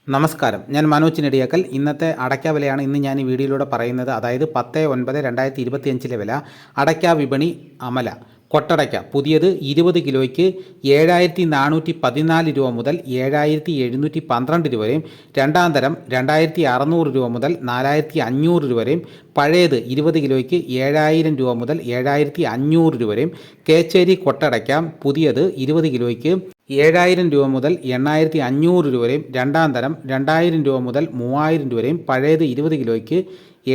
നമസ്കാരം, ഞാൻ മനോജ് നെടിയാക്കൽ. ഇന്നത്തെ അടയ്ക്ക വിലയാണ് ഇന്ന് ഞാൻ ഈ വീഡിയോയിലൂടെ പറയുന്നത്. അതായത് 10/9/2025 വില. അടയ്ക്ക വിപണി അമല. കൊട്ടടയ്ക്ക പുതിയത് 20 കിലോയ്ക്ക് 7414 രൂപ മുതൽ 7712 രൂപ വരെയും, രണ്ടാം തരം 2600 രൂപ മുതൽ 4500 രൂപ വരെയും, പഴയത് 20 കിലോയ്ക്ക് 7000 രൂപ മുതൽ 7500 രൂപ വരെയും. കേച്ചേരി കൊട്ടടയ്ക്ക പുതിയത് 20 കിലോയ്ക്ക് 7000 രൂപ മുതൽ 8500 രൂപ വരെയും, രണ്ടാം തരം 2000 രൂപ മുതൽ 3000 രൂപ വരെയും, പഴയത് 20 കിലോയ്ക്ക്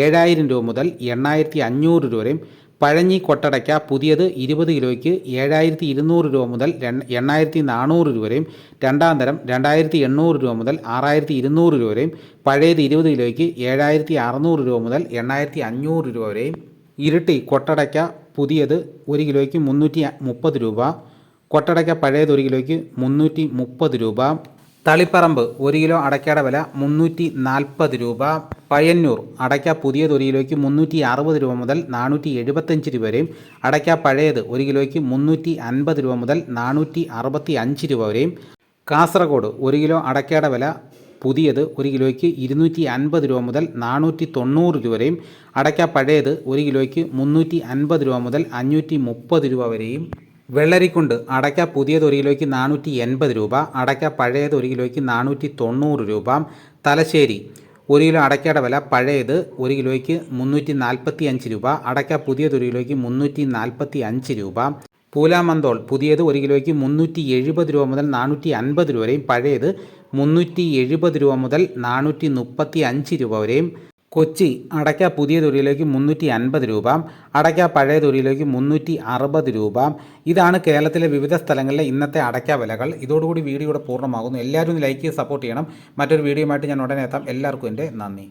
7000 രൂപ മുതൽ 8500 രൂപ വരെയും. പഴഞ്ഞി കൊട്ടടയ്ക്ക പുതിയത് 20 കിലോയ്ക്ക് 7200 രൂപ മുതൽ 8400 രൂപ വരെയും, രണ്ടാം തരം 2800 രൂപ മുതൽ 6200 രൂപ വരെയും, പഴയത് 20 കിലോയ്ക്ക് 7600 രൂപ മുതൽ 8500 രൂപ വരെയും. ഇരിട്ടി കൊട്ടടയ്ക്ക പുതിയത് 1 കിലോയ്ക്ക് 330 രൂപ, കൊട്ടടയ്ക്ക പഴയത് 1 കിലോയ്ക്ക് 330 രൂപ. തളിപ്പറമ്പ് 1 കിലോ അടയ്ക്കയുടെ വില 340 രൂപ. പയ്യന്നൂർ അടയ്ക്ക പുതിയത് 1 കിലോയ്ക്ക് 360 രൂപ മുതൽ 475 രൂപ വരെയും, അടയ്ക്ക പഴയത് 1 കിലോയ്ക്ക് 350 രൂപ മുതൽ 465 രൂപ വരെയും. കാസർഗോഡ് 1 കിലോ അടയ്ക്കയുടെ വില പുതിയത് 1 കിലോയ്ക്ക് 250 രൂപ മുതൽ 490 രൂപ വരെയും, അടയ്ക്ക പഴയത് 1 കിലോയ്ക്ക് 350 രൂപ മുതൽ 530 രൂപ വരെയും. വെള്ളരിക്കുണ്ട് അടയ്ക്ക പുതിയത് 1 കിലോയ്ക്ക് 480 രൂപ, അടയ്ക്ക പഴയത് 1 കിലോയ്ക്ക് 490 രൂപ. തലശ്ശേരി 1 കിലോ അടയ്ക്കയുടെ വില പഴയത് 1 കിലോയ്ക്ക് 345 രൂപ, അടയ്ക്ക പുതിയത് 1 കിലോയ്ക്ക് 345 രൂപ. പൂലാമന്തോൾ പുതിയത് 1 കിലോയ്ക്ക് 370 രൂപ മുതൽ 450 രൂപ വരെയും, പഴയത് 370 രൂപ മുതൽ 435 രൂപ വരെയും. കൊച്ചി അടയ്ക്ക പുതിയത് 1 കിലോയ്ക്ക് 350 രൂപ, അടയ്ക്ക പഴയത് 1 കിലോയ്ക്ക് 360 രൂപ. ഇതാണ് കേരളത്തിലെ വിവിധ സ്ഥലങ്ങളിലെ ഇന്നത്തെ അടയ്ക്ക വിലകൾ. ഇതോടുകൂടി വീഡിയോ ഇവിടെ പൂർണ്ണമാകുന്നു. എല്ലാവരും ഒന്ന് ലൈക്ക് ചെയ്ത് സപ്പോർട്ട് ചെയ്യണം. മറ്റൊരു വീഡിയോയുമായിട്ട് ഞാൻ ഉടനെ എത്താം. എല്ലാവർക്കും എൻ്റെ നന്ദി.